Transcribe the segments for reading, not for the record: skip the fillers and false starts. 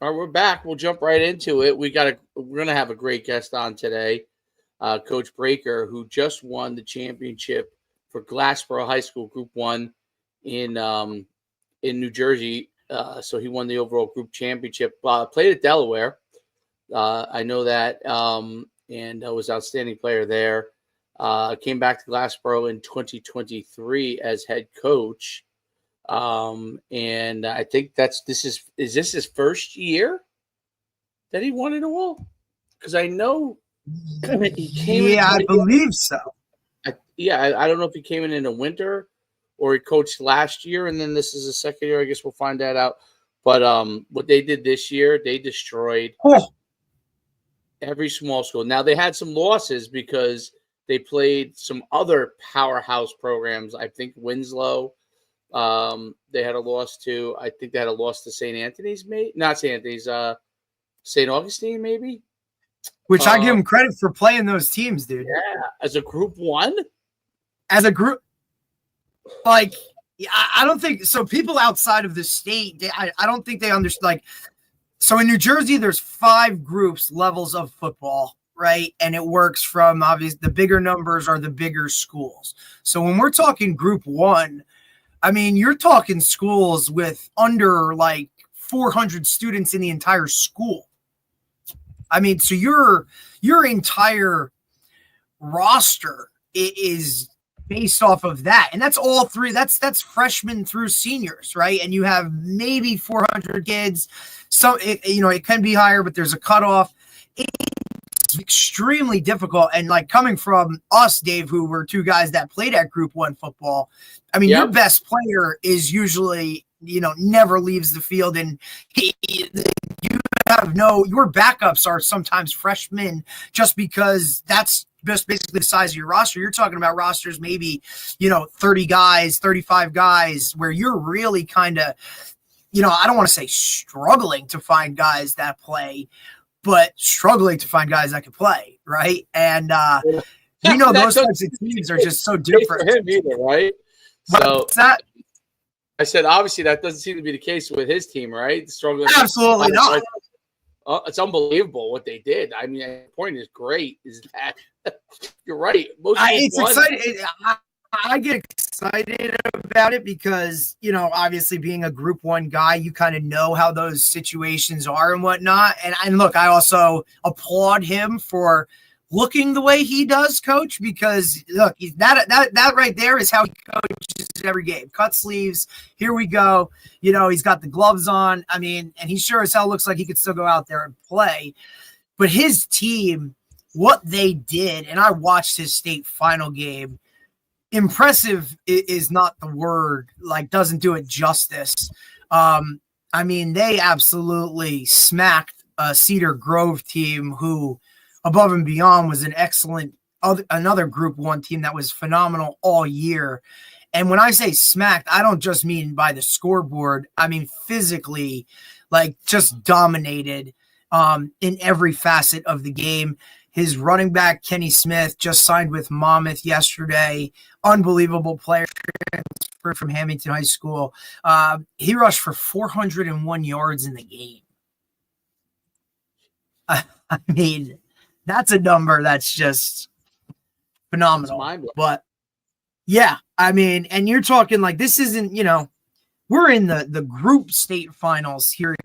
All right, we're back. We'll jump right into it. We're gonna have a great guest on today, Coach Breaker, who just won the championship for Glassboro High School Group 1 in New Jersey. So he won the overall group championship. Played at Delaware. I know that, and was outstanding player there. Came back to Glassboro in 2023 as head coach. And I think is this his first year that he won it all? Because I know he came in. Yeah, I believe so. I don't know if he came in the winter or he coached last year, and then this is the second year. I guess we'll find that out. But what they did this year, they destroyed every small school. Now, they had some losses because they played some other powerhouse programs. I think Winslow, they had a loss to. I think they had a loss to St. Anthony's, not St. Anthony's, St. Augustine, maybe. Which I give them credit for playing those teams, dude. Yeah, as a group 1. As a group, like, I don't think so. People outside of the state, I don't think they understand. Like, so in New Jersey, there's 5 levels of football, right? And it works from obviously the bigger numbers are the bigger schools. So when we're talking group 1, I mean, you're talking schools with under like 400 students in the entire school. I mean, so your entire roster is based off of that. And that's all 3. That's freshmen through seniors, right? And you have maybe 400 kids. So, it can be higher, but there's a cutoff. It's extremely difficult. And like coming from us, Dave, who were 2 guys that played at Group 1 football, I mean, your best player is usually, never leaves the field. And your backups are sometimes freshmen just because that's just basically the size of your roster. You're talking about rosters, maybe, 30 guys, 35 guys, where you're really kind of, I don't want to say struggling to find guys that play, but struggling to find guys that can play, right? And those types of teams are just so different. For him either, right? So I said, obviously, that doesn't seem to be the case with his team, right? Struggling. Absolutely not. It's unbelievable what they did. I mean, the point is great. Is that you're right? It's exciting. I get excited about it because, obviously being a Group 1 guy, you kind of know how those situations are and whatnot. And look, I also applaud him for looking the way he does, Coach, because look, that right there is how he coaches every game. Cut sleeves. Here we go. He's got the gloves on. I mean, and he sure as hell looks like he could still go out there and play. But his team, what they did, and I watched his state final game. Impressive is not the word, like doesn't do it justice. I mean, they absolutely smacked a Cedar Grove team who above and beyond was an excellent, another Group 1 team that was phenomenal all year. And when I say smacked, I don't just mean by the scoreboard. I mean, physically, like just dominated in every facet of the game. His running back, Kenny Smith, just signed with Monmouth yesterday. Unbelievable player from Hamilton High School. He rushed for 401 yards in the game. I mean, that's a number that's just phenomenal. But, yeah, I mean, and you're talking like this isn't, we're in the group state finals here in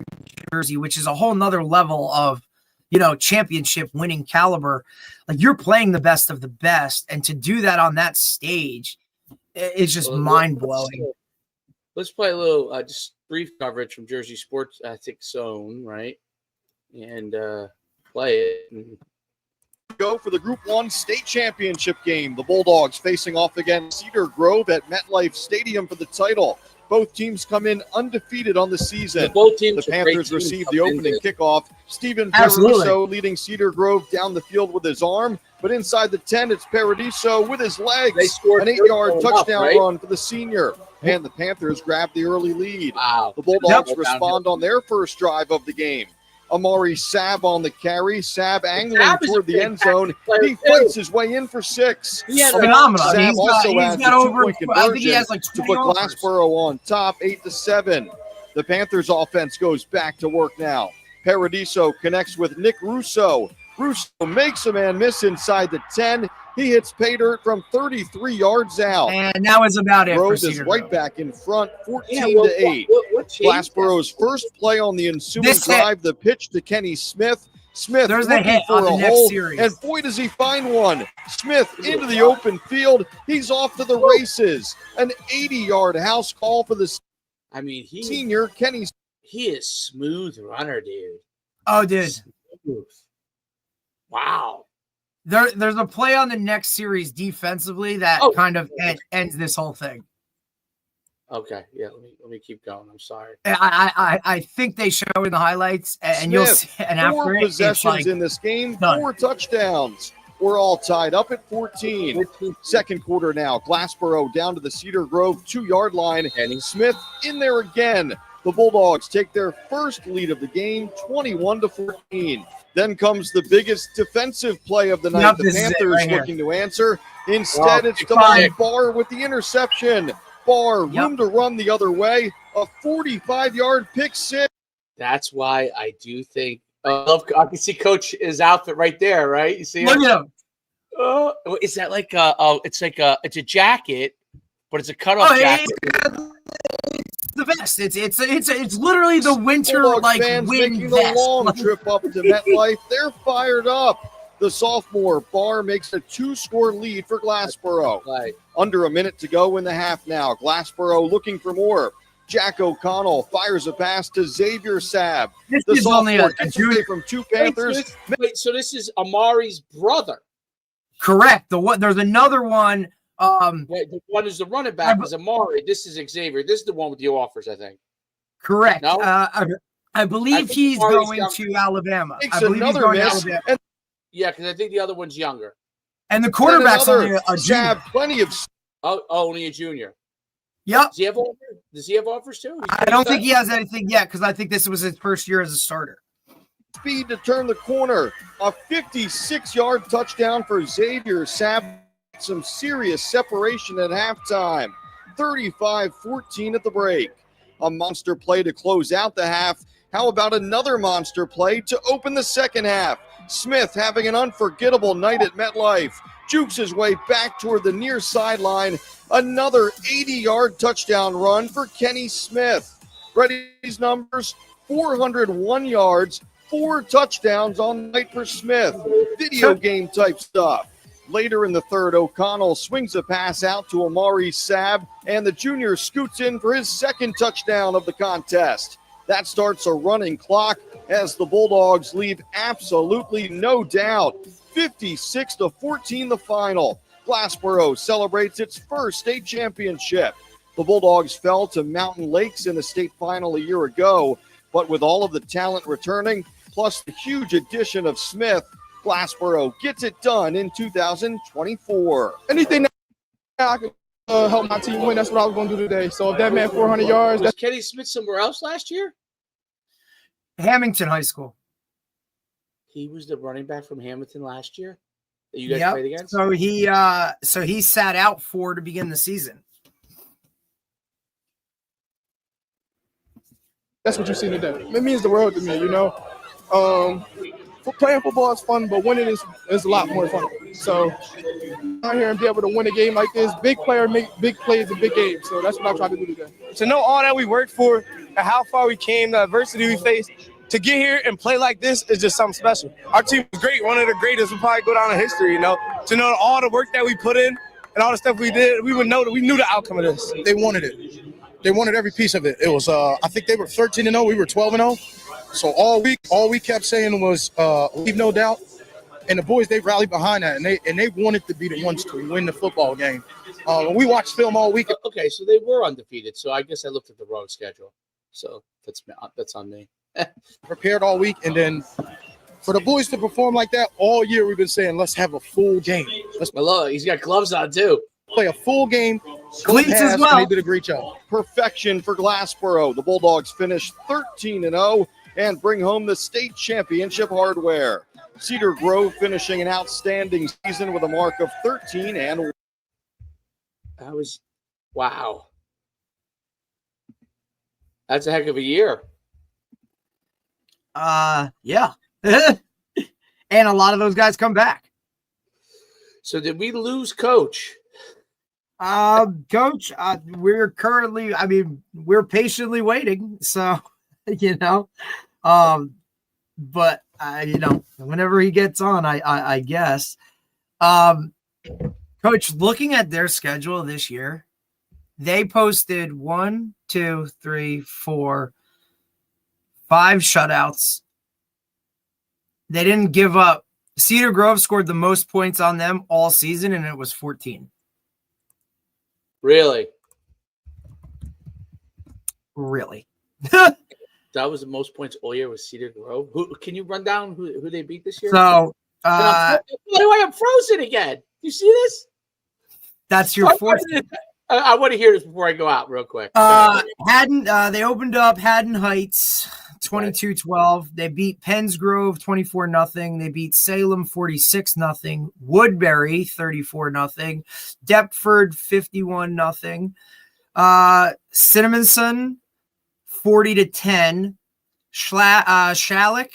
Jersey, which is a whole nother level of, championship winning caliber. Like you're playing the best of the best. And to do that on that stage, it's just mind blowing. Let's play a little, just brief coverage from Jersey Sports, Zone, right? And play it. Go for the Group 1 state championship game. The Bulldogs facing off against Cedar Grove at MetLife Stadium for the title. Both teams come in undefeated on the season. The Panthers receive the opening kickoff. Stephen Paradiso leading Cedar Grove down the field with his arm. But inside the 10, it's Paradiso with his legs. An 8-yard touchdown run for the senior. And the Panthers grab the early lead. Wow. The Bulldogs respond on their first drive of the game. Amari Saab on the carry. Saab angling toward the end zone. He fights his way in for 6. Phenomenal. Saab also adds a over, 2-point I think he has conversion like to put Glassboro on top, 8-7. The Panthers offense goes back to work now. Paradiso connects with Nick Russo. Russo makes a man miss inside the 10. He hits pay dirt from 33 yards out. And that was about it. Grove for is Cedar right Grove. back in front, 14-8. Glassboro's first play on the ensuing drive, the pitch to Kenny Smith. Smith There's looking for a hole, and boy, does he find one. Smith into the open field. He's off to the races. An 80-yard house call for the senior Kenny. He is smooth runner, dude. Oh, dude. Smooth. Wow. There's a play on the next series defensively that kind of ends this whole thing. Okay, yeah. Let me keep going. I'm sorry. I think they show in the highlights, and Smith, you'll see. And after 4 possessions in this game, 4 touchdowns. We're all tied up at 14. Second quarter now. Glassboro down to the Cedar Grove 2-yard line. And Smith in there again. The Bulldogs take their first lead of the game, 21-14. Then comes the biggest defensive play of the night. The Panthers looking to answer. Instead, it's Devon Barr with the interception. Barr, room to run the other way. A 45-yard pick six. That's why I do think I can see Coach's outfit right there, right? You see Look at him. Is that like it's a jacket, but it's a cutoff jacket. It's the best. It's literally the winter Bulldog fans wind making vest. the long trip up to MetLife. They're fired up. The sophomore Barr makes a 2-score lead for Glassboro. Right. Under a minute to go in the half now. Glassboro looking for more. Jack O'Connell fires a pass to Xavier Sabb. The sophomore gets away from 2 Panthers. So this is Amari's brother. Correct. There's another one. The one is the running back is Amari. This is Xavier. This is the one with the offers, I think. Correct. No? I believe he's going to Alabama. I believe he's going to Alabama. Yeah, because I think the other one's younger. And the quarterback's only a junior. Plenty of. Only a junior. Yep. Does he have offers too? I don't think he has anything yet because I think this was his first year as a starter. Speed to turn the corner. A 56-yard touchdown for Xavier Sabb. Some serious separation at halftime. 35-14 at the break. A monster play to close out the half. How about another monster play to open the second half? Smith having an unforgettable night at MetLife. Jukes his way back toward the near sideline. Another 80-yard touchdown run for Kenny Smith. Brady's numbers, 401 yards, 4 touchdowns on the night for Smith. Video game type stuff. Later in the third, O'Connell swings a pass out to Amari Sabb, and the junior scoots in for his second touchdown of the contest. That starts a running clock as the Bulldogs leave absolutely no doubt. 56-14 the final. Glassboro celebrates its first state championship. The Bulldogs fell to Mountain Lakes in the state final a year ago, but with all of the talent returning, plus the huge addition of Smith, Glassboro gets it done in 2024. Anything that I could help my team win, that's what I was going to do today. So if that meant 400 yards. Was Kenny Smith somewhere else last year? Hamilton High School. He was the running back from Hamilton last year that you guys played against? So he sat out to begin the season. That's what you see today. It means the world to me, you know. Playing football is fun, but winning is a lot more fun. So out here and be able to win a game like this, big player make big plays in big games. So that's what I try to do today. To know all that we worked for and how far we came, the adversity we faced, to get here and play like this is just something special. Our team was great, one of the greatest. We'll probably go down in history, you know. To know all the work that we put in and all the stuff we did, we would know that we knew the outcome of this. They wanted it. They wanted every piece of it. It was, I think they were 13-0. We were 12-0. So all we kept saying was leave no doubt. And the boys, they rallied behind that, and they wanted to be the ones to win the football game. We watched film all week. Okay, so they were undefeated. So I guess I looked at the wrong schedule. So that's on me. Prepared all week, and then for the boys to perform like that all year, we've been saying, let's have a full game. He's got gloves on too. Play a full game. Cleats as well. They did a great job. Perfection for Glassboro. The Bulldogs finish 13-0 and bring home the state championship hardware. Cedar Grove finishing an outstanding season with a mark of 13-1. Wow. That's a heck of a year. Yeah. And a lot of those guys come back. So did we lose Coach? Coach, we're currently, we're patiently waiting. So, but whenever he gets on, I guess. Coach, looking at their schedule this year, they posted 1, 2, 3, 4, 5 shutouts. They didn't give up. Cedar Grove scored the most points on them all season, and it was 14. Really? That was the most points all year with Cedar Grove. Who can you run down who they beat this year? So, why do I am frozen again? You see this? That's your fourth. I want to hear this before I go out real quick. They opened up Haddon Heights 22-12. They beat Penns Grove 24-0. They beat Salem 46-0. Woodbury 34-0. Deptford 51-0. Cinnaminson 40-10. Shalleck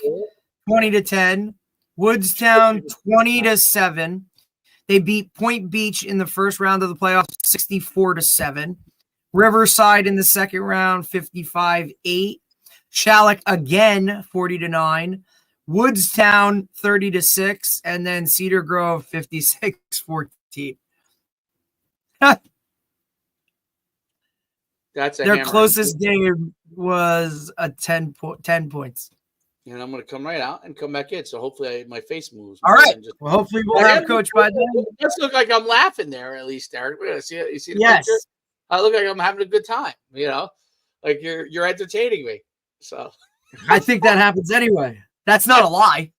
20-10. Woodstown 20-7. They beat Point Beach in the first round of the playoffs 64-7. Riverside in the second round 55-8. Shalleck again 40-9. Woodstown 30-6, and then Cedar Grove 56-14. That's their closest game was a 10 points. And I'm going to come right out and come back in. So hopefully my face moves. All right. Well, hopefully we'll have Coach by then. It does look like I'm laughing there, at least, Derek. We're gonna see it. You see the yes. picture? I look like I'm having a good time. Like you're entertaining me. So I think that happens anyway. That's not a lie.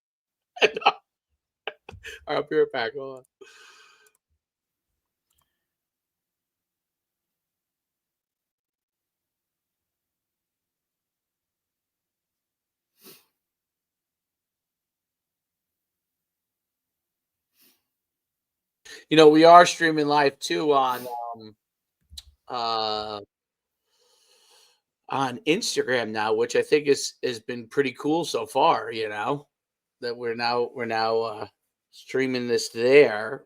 All right, I'll be right back. Hold on. We are streaming live too on Instagram now, which I think has been pretty cool so far. That we're now streaming this there,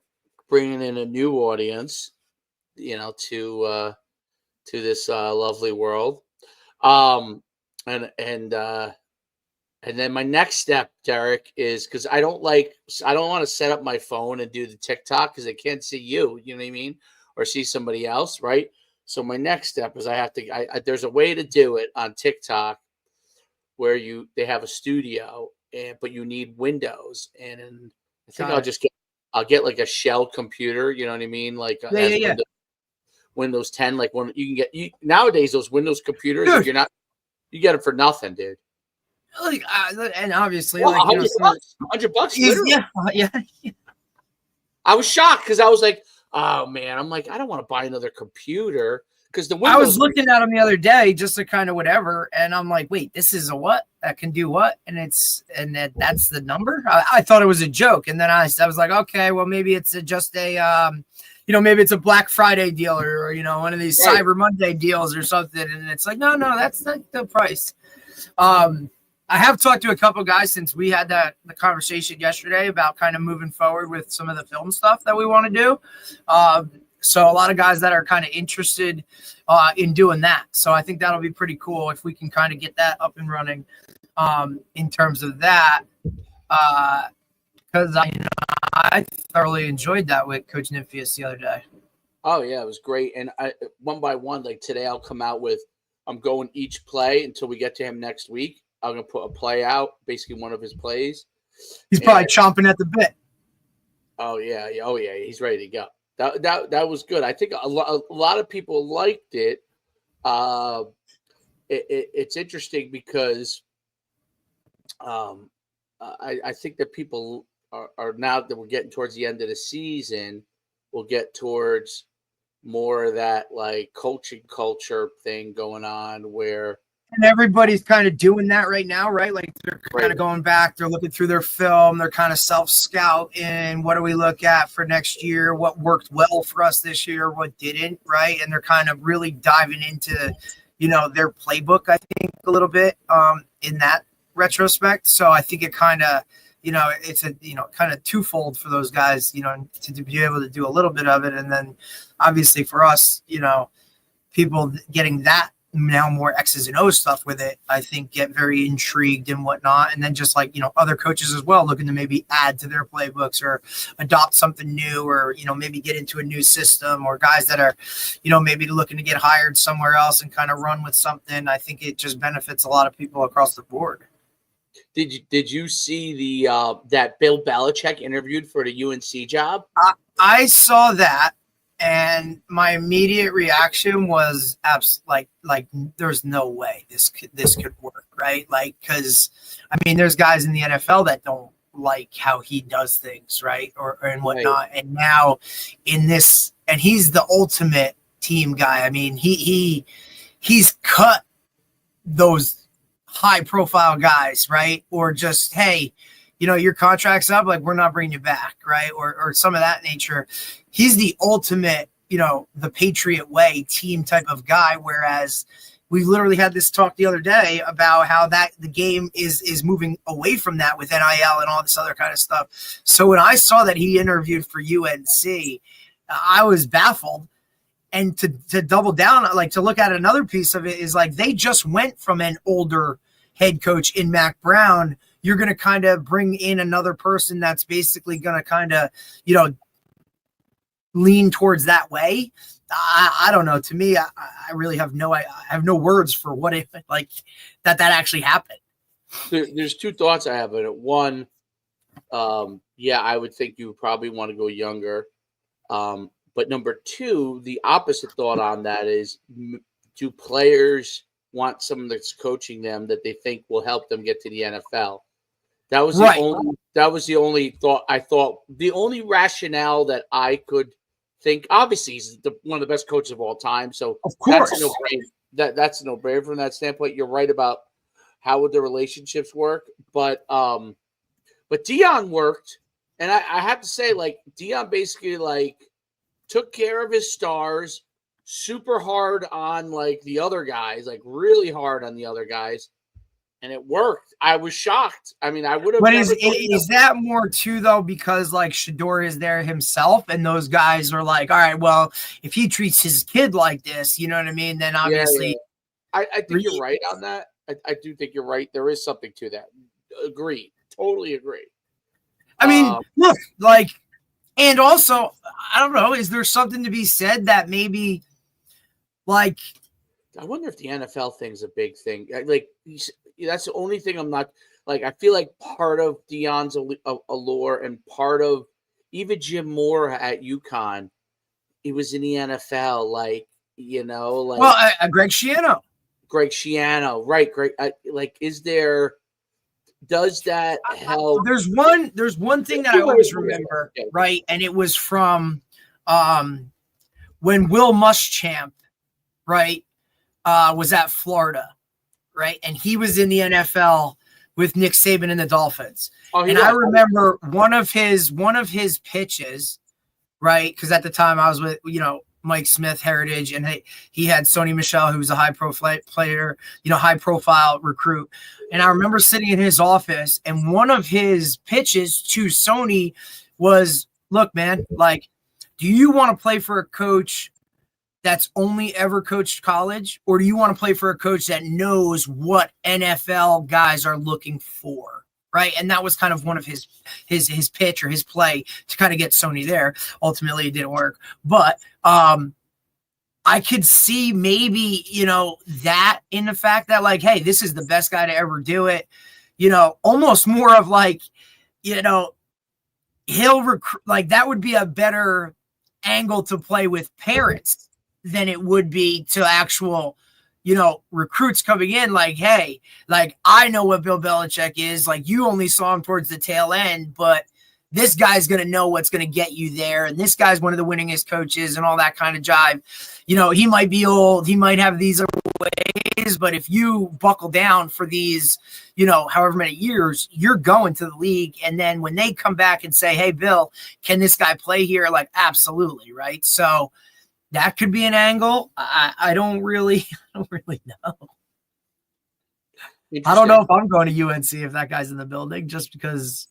bringing in a new audience, to this lovely world. And then my next step, Derek, is because I don't want to set up my phone and do the TikTok because I can't see you, you know what I mean? Or see somebody else, right? So my next step is there's a way to do it on TikTok where they have a studio but you need windows. And I think I'll get like a shell computer, you know what I mean? Like Windows 10, like one you can get nowadays those Windows computers, if you get them for nothing, dude. And obviously, $100. Yeah. I was shocked because I was like, "Oh man!" I'm like, I don't want to buy another computer because I was looking at them the other day just to kind of whatever, and I'm like, "Wait, this is a what that can do what?" And that's the number. I thought it was a joke, and then I was like, "Okay, well maybe it's just a maybe it's a Black Friday deal or one of these Cyber Monday deals or something." And it's like, no, that's not the price. I have talked to a couple guys since we had the conversation yesterday about kind of moving forward with some of the film stuff that we want to do. So a lot of guys that are kind of interested in doing that. So I think that'll be pretty cool if we can kind of get that up and running in terms of that. Because I thoroughly enjoyed that with Coach Nymphius the other day. Oh, yeah, it was great. And one by one, like today I'll come out with I'm going each play until we get to him next week. I'm going to put a play out, basically one of his plays. He's probably chomping at the bit. Oh, yeah. Oh, yeah. He's ready to go. That was good. I think a lot of people liked it. It's interesting because I think that people are now that we're getting towards the end of the season, we'll get towards more of that like coaching culture thing going on where – and everybody's kind of doing that right now, right? Like they're kind of going back, they're looking through their film, they're kind of self-scouting. What do we look at for next year? What worked well for us this year? What didn't, right? And they're kind of really diving into, their playbook, I think, a little bit in that retrospect. So I think it kind of, it's a, kind of twofold for those guys, to be able to do a little bit of it. And then obviously for us, people getting that now more X's and O's stuff with it, I think get very intrigued and whatnot. And then just like, other coaches as well, looking to maybe add to their playbooks or adopt something new, or, maybe get into a new system, or guys that are, maybe looking to get hired somewhere else and kind of run with something. I think it just benefits a lot of people across the board. Did you see the that Bill Belichick interviewed for the UNC job? I saw that. And my immediate reaction was like there's no way this could work, right? Like, because there's guys in the NFL that don't like how he does things, right, or and whatnot. Right. And now in this, and he's the ultimate team guy. He's cut those high profile guys, right, or just hey, your contract's up, like we're not bringing you back, right, or some of that nature. He's the ultimate, the Patriot way team type of guy. Whereas we literally had this talk the other day about how that the game is moving away from that with NIL and all this other kind of stuff. So when I saw that he interviewed for UNC, I was baffled. And to double down, like to look at another piece of it is like they just went from an older head coach in Mac Brown. You're going to kind of bring in another person that's basically going to kind of, lean towards that way. I don't know. To me, I really have I have no words for what it like that actually happened. There's two thoughts I have in it. One, I would think you would probably want to go younger. But number two, the opposite thought on that is, do players want someone that's coaching them that they think will help them get to the NFL? That was the only thought I thought. The only rationale that I could think. Obviously, he's one of the best coaches of all time. So of course, that's a no-brainer. That's a no-brainer from that standpoint. You're right about how would the relationships work, but Deion worked, and I have to say, like Deion basically like took care of his stars, super hard on like the other guys, like really hard on the other guys. And it worked. I was shocked. I would have. But is that more too though? Because like Shador is there himself, and those guys are like, all right, well, if he treats his kid like this, you know what I mean? Then obviously, I think you're right on that. I do think you're right. There is something to that. Agree. Totally agree. Look, like, and also, I don't know. Is there something to be said that maybe, like, I wonder if the NFL thing's a big thing. Like, that's the only thing I'm not like. I feel like part of Deion's allure and part of even Jim Moore at UConn, he was in the NFL. Like, Greg Schiano, right? Greg, does that help? There's one thing that I always remember, right? And it was from when Will Muschamp, right, was at Florida. Right. And he was in the NFL with Nick Saban and the Dolphins. I remember one of his pitches, right? Because at the time I was with, Mike Smith Heritage, and he had Sony Michel, who was a high profile recruit. And I remember sitting in his office, and one of his pitches to Sony was, look, man, like, do you want to play for a coach that's only ever coached college, or do you want to play for a coach that knows what NFL guys are looking for? Right. And that was kind of one of his pitch or his play to kind of get Sony there. Ultimately, it didn't work. But I could see maybe, that in the fact that, like, hey, this is the best guy to ever do it. Almost more of like, he'll recruit, like that would be a better angle to play with parents than it would be to actual, recruits coming in like, hey, like, I know what Bill Belichick is. Like, you only saw him towards the tail end, but this guy's going to know what's going to get you there. And this guy's one of the winningest coaches and all that kind of jive. He might be old. He might have these ways, but if you buckle down for these, however many years, you're going to the league. And then when they come back and say, hey, Bill, can this guy play here? Like, absolutely. Right. So that could be an angle. I don't really know. I don't know if I'm going to UNC if that guy's in the building, just because,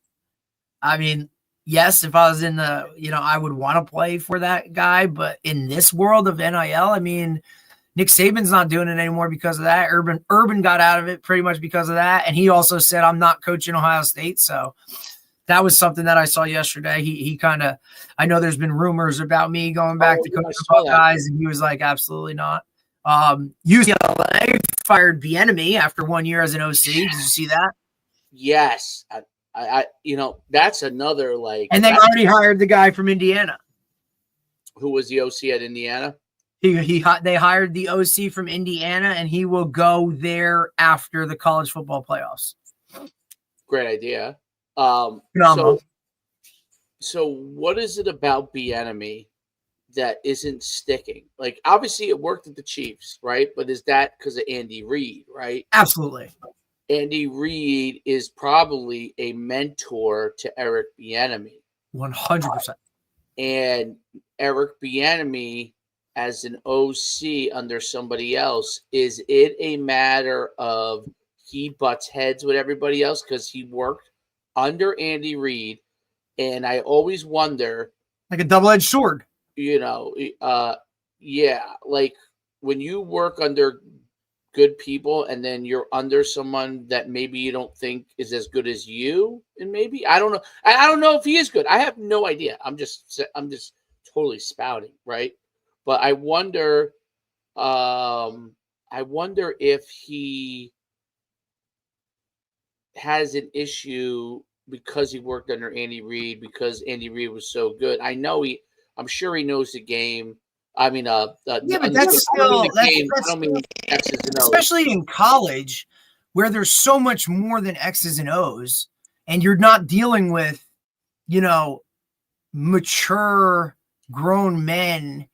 I mean, yes, if I was in the, I would want to play for that guy. But in this world of NIL, I mean, Nick Saban's not doing it anymore because of that. Urban got out of it pretty much because of that. And he also said, I'm not coaching Ohio State. So that was something that I saw yesterday. He kind of, I know there's been rumors about me going back to coach guys, and he was like, absolutely not. UCLA fired Bieniemy after 1 year as an OC. Did you see that? Yes. I that's another and they already hired the guy from Indiana. Who was the OC at Indiana? They hired the OC from Indiana, and he will go there after the college football playoffs. Great idea. So what is it about Bieniemy that isn't sticking? Like, obviously it worked at the Chiefs, right? But is that because of Andy Reid, right? Absolutely. Andy Reid is probably a mentor to Eric Bieniemy. 100%. And Eric Bieniemy as an OC under somebody else, is it a matter of he butts heads with everybody else because he worked under Andy Reid? And I always wonder, like a double-edged sword. Like when you work under good people and then you're under someone that maybe you don't think is as good as you, and maybe I don't know. I don't know if he is good. I have no idea. I'm just totally spouting, right? But I wonder if he has an issue because he worked under Andy Reid, because Andy Reid was so good. I'm sure he knows the game. I mean, but that's still, especially in college, where there's so much more than X's and O's, and you're not dealing with, mature grown men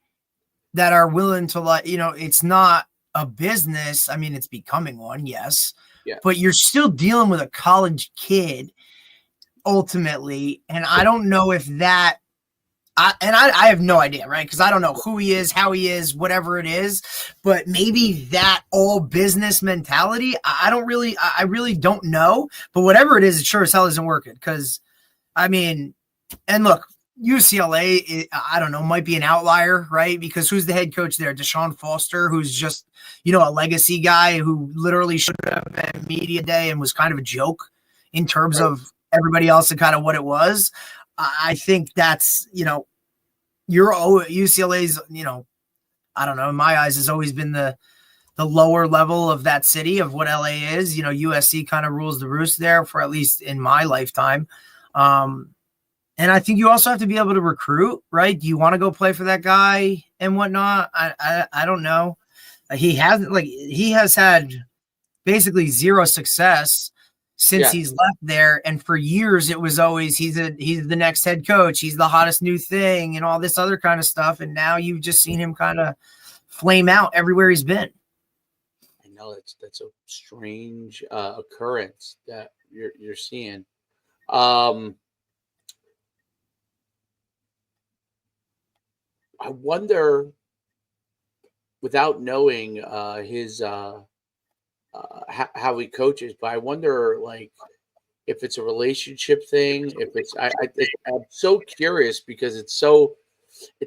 that are willing to it's not a business. I mean, it's becoming one, yes, but you're still dealing with a college kid ultimately. And I don't know if that, I have no idea, right? Because I don't know who he is, how he is, whatever it is, but maybe that all business mentality, I really don't know, but whatever it is, it sure as hell isn't working. Because I mean, and look, UCLA, I don't know, might be an outlier, right? Because who's the head coach there? Deshaun Foster, who's just, a legacy guy who literally showed up at media day and was kind of a joke in terms of everybody else and kind of what it was. I think that's, UCLA's, I don't know, in my eyes has always been the lower level of that city of what LA is. USC kind of rules the roost there for at least in my lifetime. And I think you also have to be able to recruit, right? Do you want to go play for that guy and whatnot? I don't know. He has had basically zero success since he's left there. And for years it was always, he's the next head coach. He's the hottest new thing and all this other kind of stuff. And now you've just seen him kind of flame out everywhere he's been. I know that's a strange occurrence that you're seeing. I wonder, without knowing his how he coaches, but I wonder if it's a relationship thing. If it's, I'm so curious because it's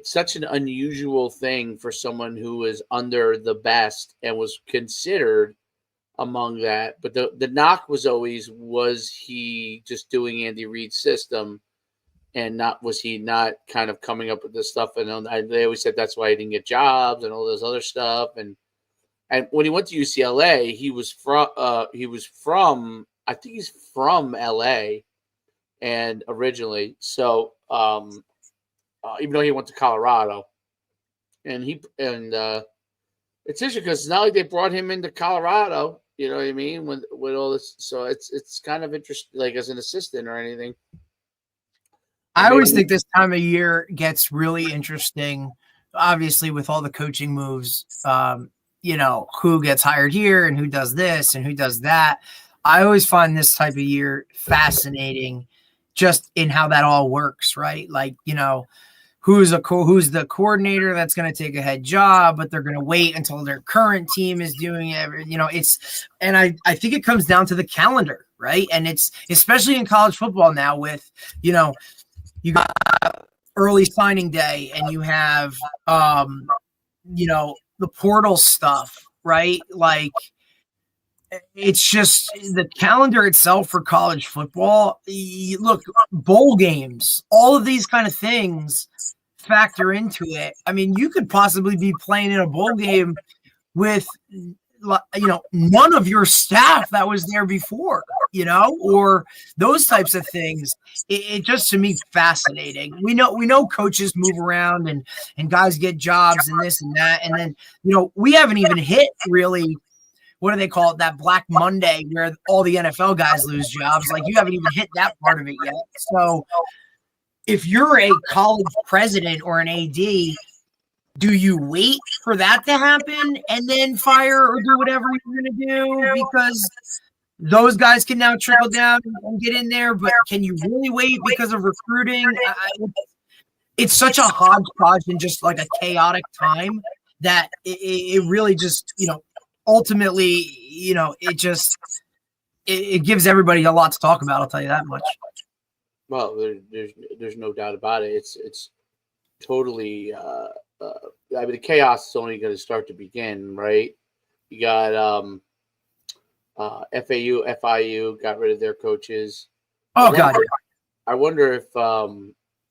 such an unusual thing for someone who is under the best and was considered among that. But the knock was always, was he just doing Andy Reid's system? And was he not kind of coming up with this stuff? And they always said that's why he didn't get jobs and all this other stuff. And when he went to UCLA, he was from I think he's from LA, and originally. So even though he went to Colorado, and it's interesting because it's not like they brought him into Colorado. You know what I mean? With all this, so it's kind of interesting, like as an assistant or anything. I always think this time of year gets really interesting, obviously, with all the coaching moves, who gets hired here and who does this and who does that. I always find this type of year fascinating just in how that all works, right? Like, who's the coordinator that's going to take a head job, but they're going to wait until their current team is doing it. And I think it comes down to the calendar, right? And it's especially in college football now with, you got early signing day and you have, the portal stuff, right? Like, it's just the calendar itself for college football. Look, bowl games, all of these kind of things factor into it. I mean, you could possibly be playing in a bowl game with, none of your staff that was there before, or those types of things. It just, to me, fascinating. We know coaches move around and guys get jobs and this and that. And then, we haven't even hit really, what do they call it? That Black Monday where all the NFL guys lose jobs. Like, you haven't even hit that part of it yet. So if you're a college president or an AD, do you wait for that to happen and then fire or do whatever you're going to do? Because those guys can now trickle down and get in there. But can you really wait because of recruiting? It's such a hodgepodge and just like a chaotic time that it really just, ultimately, it gives everybody a lot to talk about. I'll tell you that much. Well, there's no doubt about it. It's totally. The chaos is only going to start to begin, right? You got FAU, FIU got rid of their coaches. Oh God! I wonder if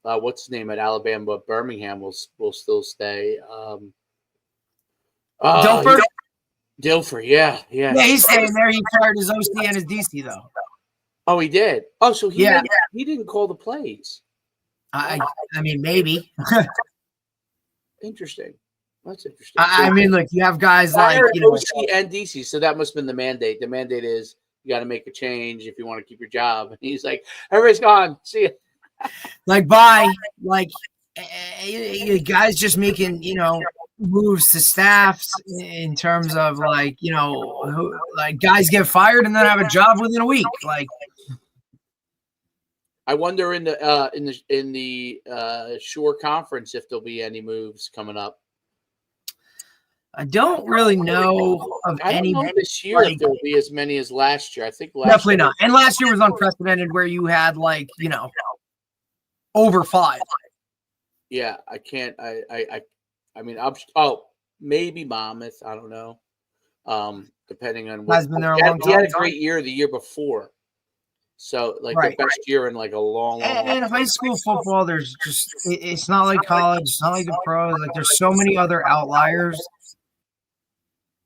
what's his name at Alabama, Birmingham will still stay. Dilfer, yeah. Yeah, he's staying there. He fired his OC and his DC though. Oh, he did. Oh, so he didn't call the plays. I mean, maybe. Interesting. That's interesting. I mean, look, you have guys like OC and DC, so that must have been the mandate. The mandate is you got to make a change if you want to keep your job. And he's like, everybody's gone. See ya. Like, bye. Like, guys just making moves to staffs in terms of like guys get fired and then have a job within a week. Like, I wonder in the Shore Conference if there'll be any moves coming up. I don't really know of any this year. If there'll be as many as last year. I think definitely not. And last year was unprecedented, where you had over 5. Yeah, I can't. I mean, maybe Monmouth. I don't know. Depending on what. Has been there a long time. He had a great year the year before. So, the best year in a long time. And high school football, there's just it's not like college. It's not like the pros. Like, there's so many other outliers,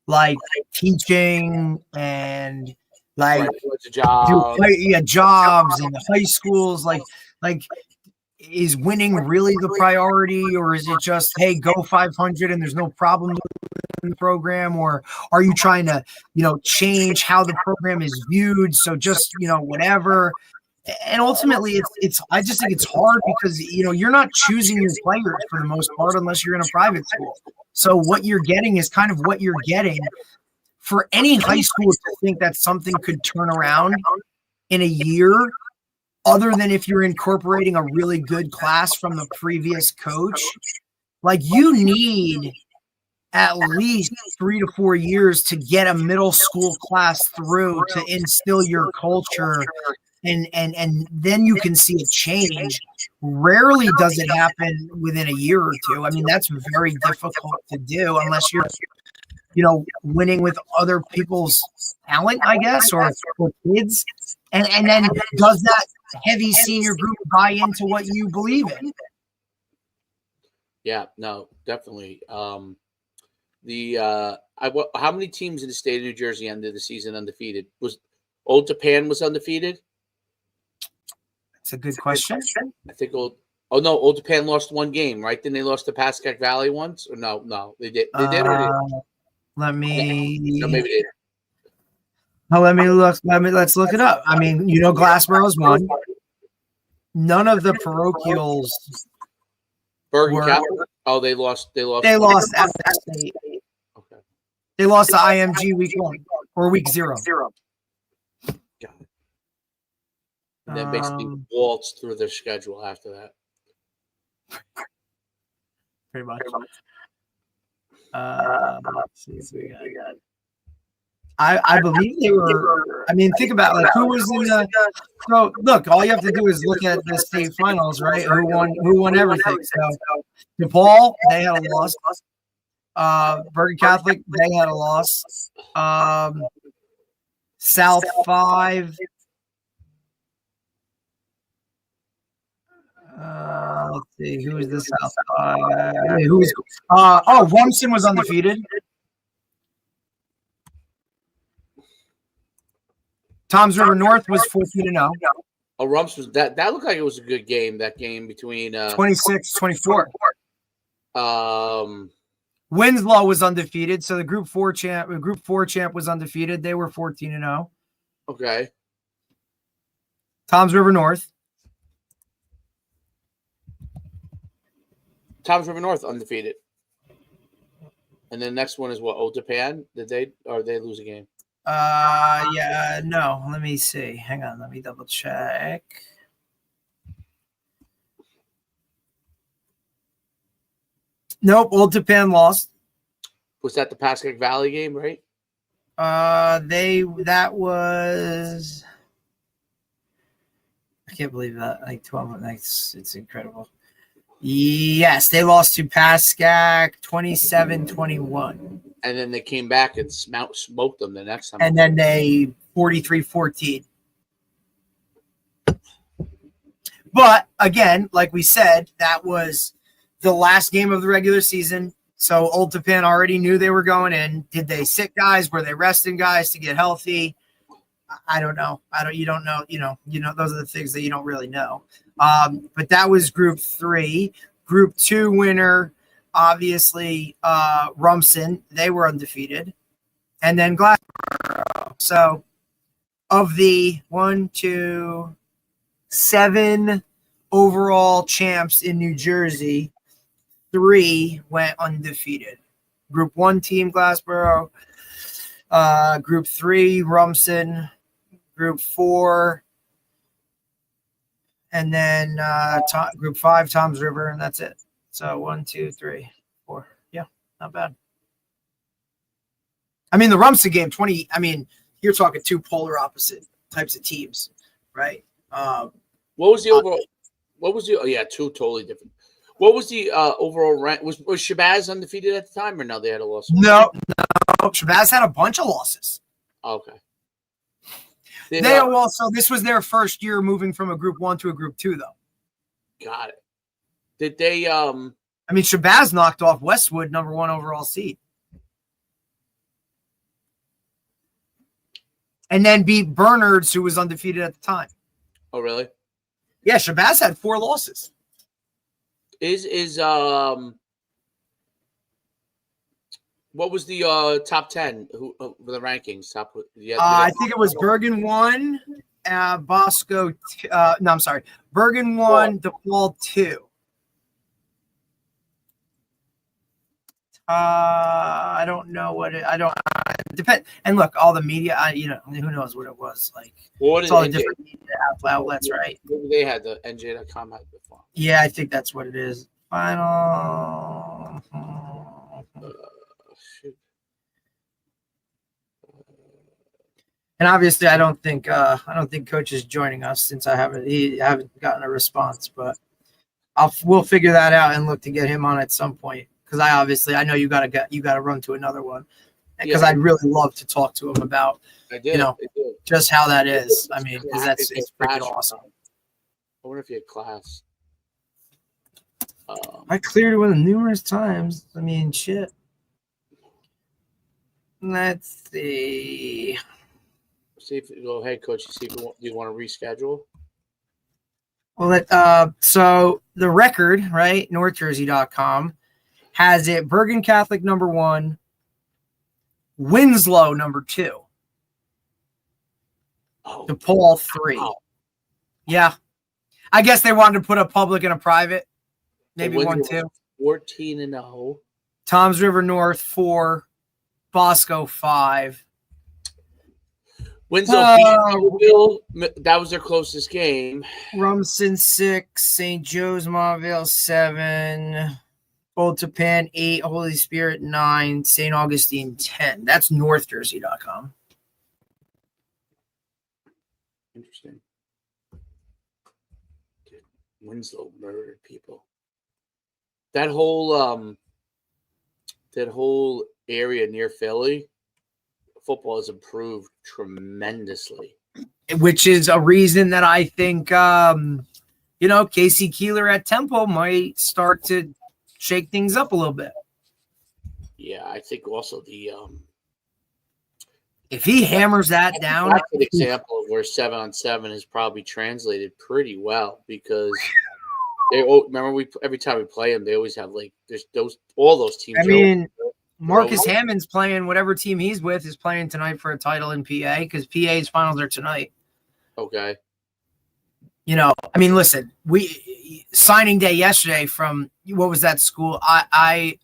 like teaching and jobs and the high schools. Like. Is winning really the priority, or is it just, hey, go 500 and there's no problem in the program? Or are you trying to, change how the program is viewed? So just, whatever. And ultimately I just think it's hard because, you're not choosing your players for the most part, unless you're in a private school. So what you're getting is kind of what you're getting. For any high school to think that something could turn around in a year, other than if you're incorporating a really good class from the previous coach, like, you need at least 3 to 4 years to get a middle school class through to instill your culture. And then you can see a change. Rarely does it happen within a year or two. I mean, that's very difficult to do unless you're, winning with other people's talent, I guess, or kids. And then does that heavy senior group buy into what you believe in? Yeah, no, definitely. How many teams in the state of New Jersey ended the season undefeated? Was Old Japan was undefeated? That's a good question. I think Old Japan lost one game, right? Then they lost to Pascack Valley once, or no, they did. They did. Let me. No, maybe they did. Let's look it up. I mean, Glassboro's won. None of the parochials. Bergen Catholic. Oh, they lost. They lost at the state. Okay. They lost to IMG week 1 or week 0. Got it. And then basically waltzed through their schedule after that. pretty much. Let's see if we got. I believe they were. I mean, think about who was in the. So look, all you have to do is look at the state finals, right? Who won everything? So DePaul, they had a loss. Bergen Catholic, they had a loss. South 5. Let's see, who is the South 5? Who is? Rumson was undefeated. Toms River North was 14-0. Oh, Rumps was that looked like it was a good game. That game between 26-24. Winslow was undefeated, so the Group 4 champ was undefeated. They were 14-0. Okay. Toms River North. Toms River North undefeated. And then the next one is what? Otapan? Did they lose a game? No. Let me see. Hang on. Let me double check. Nope. Otapan lost. Was that the Pascagoula Valley game, right? That was. I can't believe that. Like 12 nights. It's incredible. Yes, they lost to Pascagoula 27-21. And then they came back and smoked them the next time. And then they 43-14. But again, like we said, that was the last game of the regular season. So Old Japan already knew they were going in. Did they sit guys? Were they resting guys to get healthy? I don't know. You don't know. You know, those are the things that you don't really know. But that was Group 3. Group 2 winner, obviously, Rumson. They were undefeated. And then Glassboro. So of the 7 overall champs in New Jersey, 3 went undefeated. Group 1 team, Glassboro. Group 3, Rumson. Group 4, and then Group 5, Toms River, and that's it. So 1, 2, 3, 4. Yeah, not bad. I mean, the Rumson game, 20. I mean, you're talking 2 polar opposite types of teams, right? What was the overall? What was the? Oh yeah, 2 totally different. What was the overall rank? Was Shabazz undefeated at the time, or no? They had a loss. No. Shabazz had a bunch of losses. Okay. They also, this was their first year moving from a Group 1 to a Group 2, though. Got it. Did they? I mean, Shabazz knocked off Westwood, number 1 overall seed, and then beat Bernards, who was undefeated at the time. Oh, really? Yeah, Shabazz had 4 losses. What was the top 10? Who for the rankings? I think it was Bergen 1, Bosco. No, I'm sorry, Bergen 1, DePaul 2. I don't know what it. I don't depend. And look, all the media. Who knows what it was like. It's all the different media outlets, right? Maybe they had the NJ.com had before. Yeah, I think that's what it is. Final. And obviously, I don't think Coach is joining us since I haven't gotten a response. But we'll figure that out and look to get him on at some point, because I know you gotta run to another one, because I'd really love to talk to him about just how that is. I mean, because it's freaking awesome. I wonder if he had class. I cleared it with him numerous times. I mean, shit. Let's see. See if go ahead, Coach. See if you want to reschedule. Well, so the record, right? NorthJersey.com has it Bergen Catholic number 1, Winslow number 2, DePaul 3. Wow. Yeah, I guess they wanted to put a public and a private, maybe 1, 2. 14-0. Toms River North 4, Bosco 5. Winslow that was their closest game. Rumson 6, St. Joe's Montvale 7, Old Tappan 8, Holy Spirit 9, St. Augustine 10. That's northjersey.com. Interesting. Dude, Winslow murdered people. That whole area near Philly, football has improved tremendously. Which is a reason that I think Casey Keeler at Temple might start to shake things up a little bit. Yeah, I think also the if he hammers that down, that's an example of where 7-on-7 has probably translated pretty well because remember every time we play them, they always have there's all those teams. I mean, Marcus Hammond's playing whatever team he's with is playing tonight for a title in PA because PA's finals are tonight. Okay. I mean, listen, we signing day yesterday from what was that school? I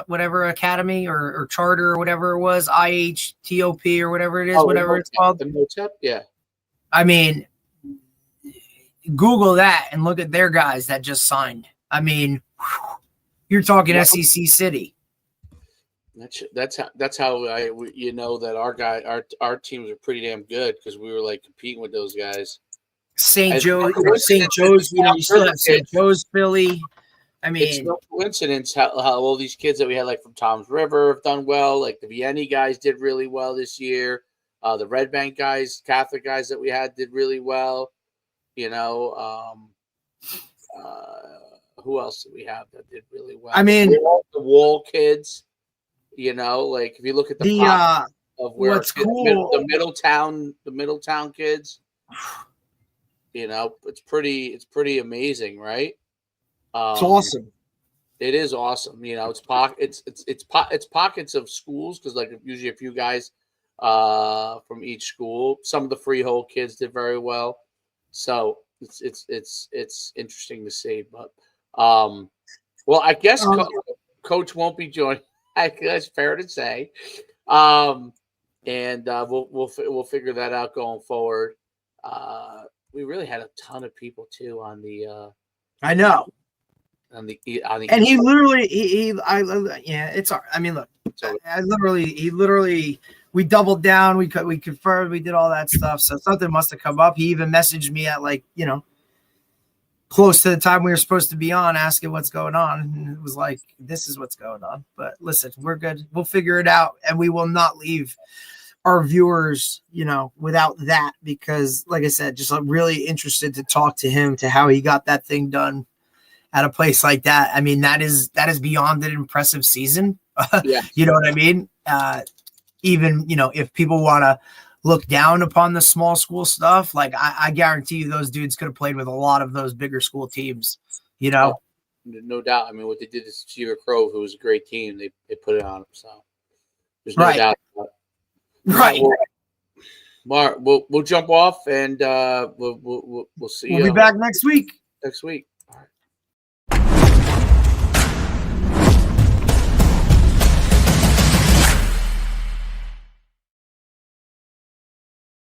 whatever academy or charter or whatever it was, IHTOP or whatever it is, whatever it's called. The MOTEP, yeah. I mean, Google that and look at their guys that just signed. I mean, you're talking SEC City. That's how that our teams are pretty damn good because we were competing with those guys. St. Joe's, you still have St. Joe's, Philly. I mean, it's no coincidence how all these kids that we had from Tom's River have done well. Like the Vienna guys did really well this year. The Red Bank guys, Catholic guys that we had did really well. Who else do we have that did really well? I mean, the Wall kids. If you look at the pop of where what's cool, the Middletown kids. It's pretty amazing, right? It's awesome. It is awesome. It's pockets of schools because usually a few guys from each school. Some of the freehold kids did very well, so it's interesting to see. But I guess Coach won't be joining. I guess fair to say, and we'll figure that out going forward. We really had a ton of people too on the. I know. And he literally, it's all right. I mean, look, he literally, we doubled down, we confirmed, we did all that stuff. So something must have come up. He even messaged me at close to the time we were supposed to be on, asking what's going on. And it was like, this is what's going on. But listen, we're good. We'll figure it out, and we will not leave our viewers, without that, because like I said, just really interested to talk to him to how he got that thing done at a place like that. I mean, that is beyond an impressive season. Yeah. You know what I mean? Even, if people want to look down upon the small school stuff, I guarantee you those dudes could have played with a lot of those bigger school teams, No doubt. I mean, what they did to Cedar Grove, who was a great team, they put it on them. So there's no doubt about it. Right. Mark, we'll jump off and we'll see you. We'll be back next week.